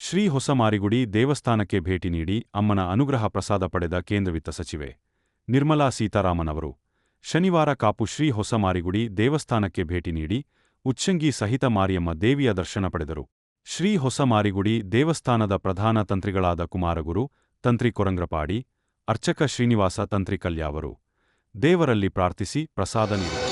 ಶ್ರೀ ಹೊಸಮಾರಿಗುಡಿ ದೇವಸ್ಥಾನಕ್ಕೆ ಭೇಟಿ ನೀಡಿ ಅಮ್ಮನ ಅನುಗ್ರಹ ಪ್ರಸಾದ ಪಡೆದ ಕೇಂದ್ರ ವಿತ್ತ ಸಚಿವೆ ನಿರ್ಮಲಾ ಸೀತಾರಾಮನ್ ಅವರು ಶನಿವಾರ ಕಾಪು ಶ್ರೀ ಹೊಸಮಾರಿಗುಡಿ ದೇವಸ್ಥಾನಕ್ಕೆ ಭೇಟಿ ನೀಡಿ ಉಚ್ಚಂಗಿ ಸಹಿತ ಮಾರಿಯಮ್ಮ ದೇವಿಯ ದರ್ಶನ ಪಡೆದರು. ಶ್ರೀ ಹೊಸಮಾರಿಗುಡಿ ದೇವಸ್ಥಾನದ ಪ್ರಧಾನ ತಂತ್ರಿಗಳಾದ ಕುಮಾರಗುರು, ತಂತ್ರಿ ಕೊರಂಗ್ರಪಾಡಿ, ಅರ್ಚಕ ಶ್ರೀನಿವಾಸ ತಂತ್ರಿ ಕಲ್ಯಾವರು ದೇವರಲ್ಲಿ ಪ್ರಾರ್ಥಿಸಿ ಪ್ರಸಾದ ನೀಡಿದರು.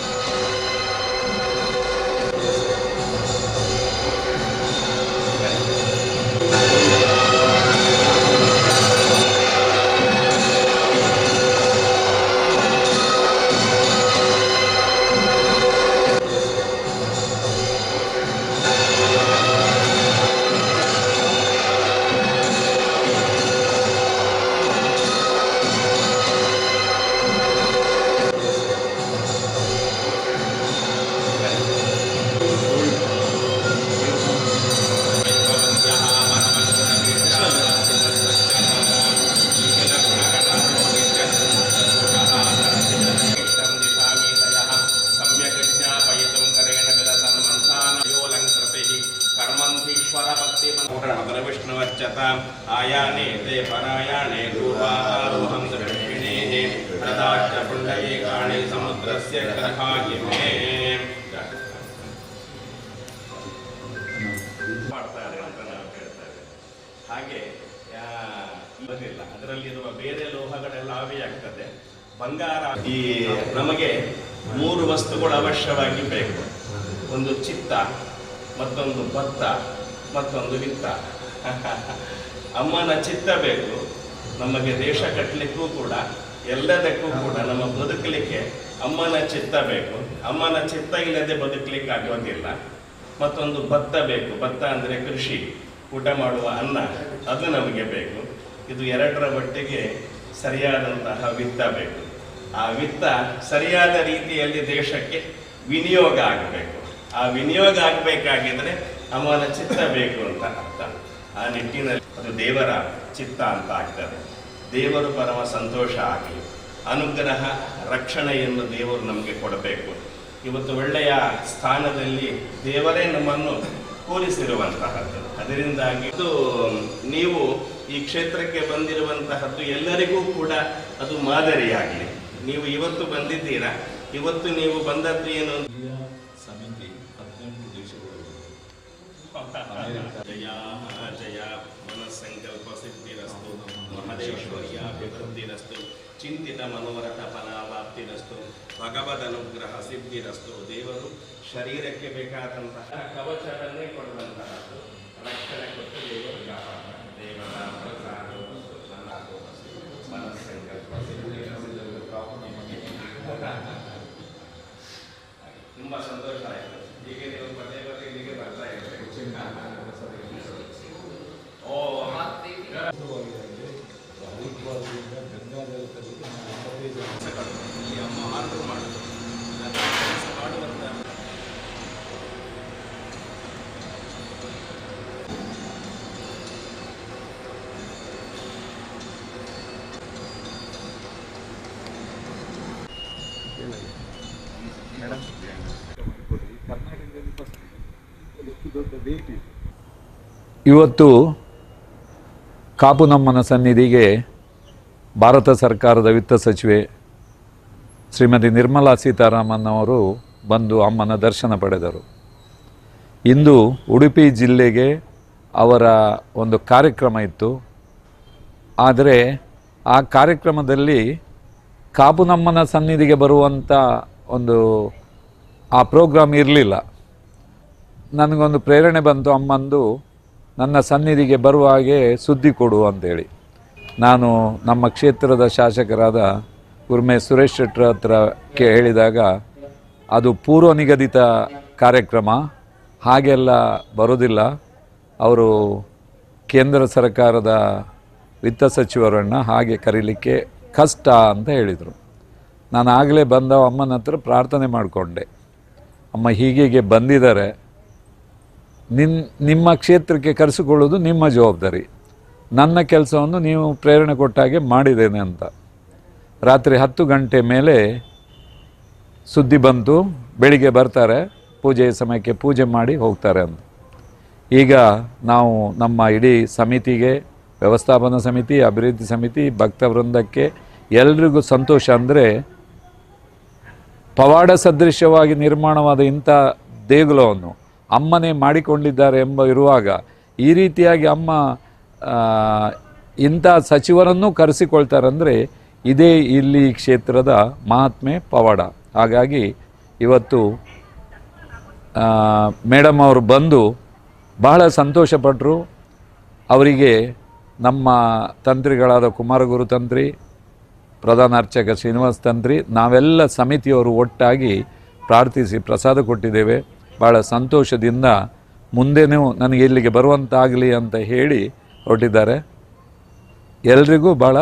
आयाने ते परायाणे दूर्वारोहं दक्षिणेः प्रदाच्च पुण्डरीकाणि समुद्रस्य ग्रहागिमे ಮಾಡ್ತಾರೆ ಅಂತ ನಾವು ಹೇಳ್ತಾರೆ. ಹಾಗೆ ಇರಲಿಲ್ಲ, ಅದರಲ್ಲಿರುವ ಬೇರೆ ಲೋಹಗಳೆಲ್ಲ ಆವಿಯಾಗ್ತದೆ. ಬಂಗಾರ ಈ ನಮಗೆ 3 ವಸ್ತುಗಳು ಅವಶ್ಯವಾಗಿ ಬೇಕು. ಒಂದು ಚಿತ್ತ, ಮತ್ತೊಂದು ಭತ್ತ, ಮತ್ತೊಂದು ವಿತ್ತ. ಅಮ್ಮನ ಚಿತ್ತ ಬೇಕು ನಮಗೆ, ದೇಶ ಕಟ್ಟಲಿಕ್ಕೂ ಕೂಡ ಎಲ್ಲದಕ್ಕೂ ಕೂಡ ನಮ್ಮ ಬದುಕಲಿಕ್ಕೆ ಅಮ್ಮನ ಚಿತ್ತ ಬೇಕು. ಅಮ್ಮನ ಚಿತ್ತ ಇಲ್ಲದೆ ಬದುಕಲಿಕ್ಕೆ ಆಗೋದಿಲ್ಲ. ಮತ್ತೊಂದು ಭತ್ತ ಬೇಕು. ಭತ್ತ ಅಂದರೆ ಕೃಷಿ, ಊಟ ಮಾಡುವ ಅನ್ನ, ಅದು ನಮಗೆ ಬೇಕು. ಇದು ಎರಡರ ಒಟ್ಟಿಗೆ ಸರಿಯಾದಂತಹ ವಿತ್ತ ಬೇಕು. ಆ ವಿತ್ತ ಸರಿಯಾದ ರೀತಿಯಲ್ಲಿ ದೇಶಕ್ಕೆ ವಿನಿಯೋಗ ಆಗಬೇಕು. ಆ ವಿನಿಯೋಗ ಆಗಬೇಕಾಗಿದ್ರೆ ಅಮ್ಮನ ಚಿತ್ತ ಬೇಕು ಅಂತ ಅರ್ಥ. ಆ ನಿಟ್ಟಿನಲ್ಲಿ ಅದು ದೇವರ ಚಿತ್ತ ಅಂತ ಆಗ್ತದೆ. ದೇವರು ಪರಮ ಸಂತೋಷ ಆಗಲಿ, ಅನುಗ್ರಹ ರಕ್ಷಣೆಯನ್ನು ದೇವರು ನಮಗೆ ಕೊಡಬೇಕು. ಇವತ್ತು ಒಳ್ಳೆಯ ಸ್ಥಾನದಲ್ಲಿ ದೇವರೇ ನಮ್ಮನ್ನು ಕೂರಿಸಿರುವಂತಹದ್ದು. ಅದರಿಂದಾಗಿ ಇದು ನೀವು ಈ ಕ್ಷೇತ್ರಕ್ಕೆ ಬಂದಿರುವಂತಹದ್ದು ಎಲ್ಲರಿಗೂ ಕೂಡ ಅದು ಮಾದರಿಯಾಗಲಿ. ನೀವು ಇವತ್ತು ಬಂದಿದ್ದೀರಾ, ಇವತ್ತು ನೀವು ಬಂದದ್ದು ಏನು ಸಮಿತಿ 18 ದೇಶಗಳಲ್ಲಿ ಜಯ ಜಯ ಮನಸ್ಸಂಕಲ್ಪ ಸಿದ್ಧಿರಸ್ತು, ಮಹದೇಶ್ವರ್ಯಾಭಿವೃದ್ಧಿರಸ್ತು, ಚಿಂತಿತ ಮನೋರಥ ಫಲಾವಾಪ್ತಿರಸ್ತು, ಭಗವದನುಗ್ರಹ ಸಿದ್ಧಿರಸ್ತು. ದೇವರು ಶರೀರಕ್ಕೆ ಬೇಕಾದಂತಹ ಕವಚವನ್ನೇ ಕೊಡುವಂತಹದ್ದು, ರಕ್ಷಣೆ ಕೊಟ್ಟು ದೇವರು ಕಾಪಾಡ. ದೇವರ ಪ್ರಸಾದ ಮನಸ್ಸಂಕಲ್ಪ ಸಿದ್ಧಿರಸ್ತು. ತುಂಬ ಸಂತೋಷ ಆಯಿತು. ಹೀಗೆ ನೀವು ಪದೇ ಪದೇ ಇಲ್ಲಿಗೆ ಬರ್ತಾ ಇರಬೇಕು. ಈ ಅಮ್ಮ ಆರ್ಡರ್ ಮಾಡೋದು ಮಾಡುವಂತ ಇವತ್ತು ಕಾಪುನಮ್ಮನ ಸನ್ನಿಧಿಗೆ ಭಾರತ ಸರ್ಕಾರದ ವಿತ್ತ ಸಚಿವೆ ಶ್ರೀಮತಿ ನಿರ್ಮಲಾ ಸೀತಾರಾಮನ್ ಅವರು ಬಂದು ಅಮ್ಮನ ದರ್ಶನ ಪಡೆದರು. ಇಂದು ಉಡುಪಿ ಜಿಲ್ಲೆಗೆ ಅವರ ಒಂದು ಕಾರ್ಯಕ್ರಮ ಇತ್ತು. ಆದರೆ ಆ ಕಾರ್ಯಕ್ರಮದಲ್ಲಿ ಕಾಪುನಮ್ಮನ ಸನ್ನಿಧಿಗೆ ಬರುವಂಥ ಒಂದು ಆ ಪ್ರೋಗ್ರಾಮ್ ಇರಲಿಲ್ಲ. ನನಗೊಂದು ಪ್ರೇರಣೆ ಬಂತು, ಅಮ್ಮಂದು ನನ್ನ ಸನ್ನಿಧಿಗೆ ಬರುವ ಹಾಗೆ ಸುದ್ದಿ ಕೊಡು ಅಂತೇಳಿ. ನಾನು ನಮ್ಮ ಕ್ಷೇತ್ರದ ಶಾಸಕರಾದ ಗುರ್ಮೆ ಸುರೇಶ್ ಶೆಟ್ಟರ ಹತ್ರ ಹೇಳಿದಾಗ ಅದು ಪೂರ್ವ ನಿಗದಿತ ಕಾರ್ಯಕ್ರಮ, ಹಾಗೆಲ್ಲ ಬರೋದಿಲ್ಲ, ಅವರು ಕೇಂದ್ರ ಸರ್ಕಾರದ ವಿತ್ತ ಸಚಿವರನ್ನು ಹಾಗೆ ಕರೀಲಿಕ್ಕೆ ಕಷ್ಟ ಅಂತ ಹೇಳಿದರು. ನಾನು ಆಗಲೇ ಬಂದ ಅಮ್ಮನ ಹತ್ರ ಪ್ರಾರ್ಥನೆ ಮಾಡಿಕೊಂಡೆ, ಅಮ್ಮ ಹೀಗೆ ಬಂದಿದ್ದಾರೆ, ನಿಮ್ಮ ಕ್ಷೇತ್ರಕ್ಕೆ ಕರೆಸಿಕೊಳ್ಳೋದು ನಿಮ್ಮ ಜವಾಬ್ದಾರಿ, ನನ್ನ ಕೆಲಸವನ್ನು ನೀವು ಪ್ರೇರಣೆ ಕೊಟ್ಟಾಗೆ ಮಾಡಿದ್ದೇನೆ ಅಂತ. ರಾತ್ರಿ 10 ಗಂಟೆ ಮೇಲೆ ಸುದ್ದಿ ಬಂತು, ಬೆಳಿಗ್ಗೆ ಬರ್ತಾರೆ, ಪೂಜೆಯ ಸಮಯಕ್ಕೆ ಪೂಜೆ ಮಾಡಿ ಹೋಗ್ತಾರೆ ಅಂತ. ಈಗ ನಾವು ನಮ್ಮ ಇಡೀ ಸಮಿತಿಗೆ, ವ್ಯವಸ್ಥಾಪನಾ ಸಮಿತಿ, ಅಭಿವೃದ್ಧಿ ಸಮಿತಿ, ಭಕ್ತ ವೃಂದಕ್ಕೆ ಎಲ್ರಿಗೂ ಸಂತೋಷ. ಅಂದರೆ ಪವಾಡ ಸದೃಶ್ಯವಾಗಿ ನಿರ್ಮಾಣವಾದ ಇಂಥ ದೇಗುಲವನ್ನು ಅಮ್ಮನೇ ಮಾಡಿಕೊಂಡಿದ್ದಾರೆ ಎಂಬ ಇರುವಾಗ ಈ ರೀತಿಯಾಗಿ ಅಮ್ಮ ಇಂಥ ಸಚಿವರನ್ನೂ ಕರೆಸಿಕೊಳ್ತಾರಂದರೆ ಇದೇ ಇಲ್ಲಿ ಕ್ಷೇತ್ರದ ಮಹಾತ್ಮೆ, ಪವಾಡ. ಹಾಗಾಗಿ ಇವತ್ತು ಮೇಡಮ್ ಅವರು ಬಂದು ಬಹಳ ಸಂತೋಷಪಟ್ಟರು. ಅವರಿಗೆ ನಮ್ಮ ತಂತ್ರಿಗಳಾದ ಕುಮಾರಗುರು ತಂತ್ರಿ, ಪ್ರಧಾನ ಅರ್ಚಕ ಶ್ರೀನಿವಾಸ ತಂತ್ರಿ, ನಾವೆಲ್ಲ ಸಮಿತಿಯವರು ಒಟ್ಟಾಗಿ ಪ್ರಾರ್ಥಿಸಿ ಪ್ರಸಾದ ಕೊಟ್ಟಿದ್ದೇವೆ. ಭಾಳ ಸಂತೋಷದಿಂದ ಮುಂದೆನೂ ನನಗೆ ಇಲ್ಲಿಗೆ ಬರುವಂತಾಗಲಿ ಅಂತ ಹೇಳಿ ಹೊರಟಿದ್ದಾರೆ. ಎಲ್ರಿಗೂ ಭಾಳ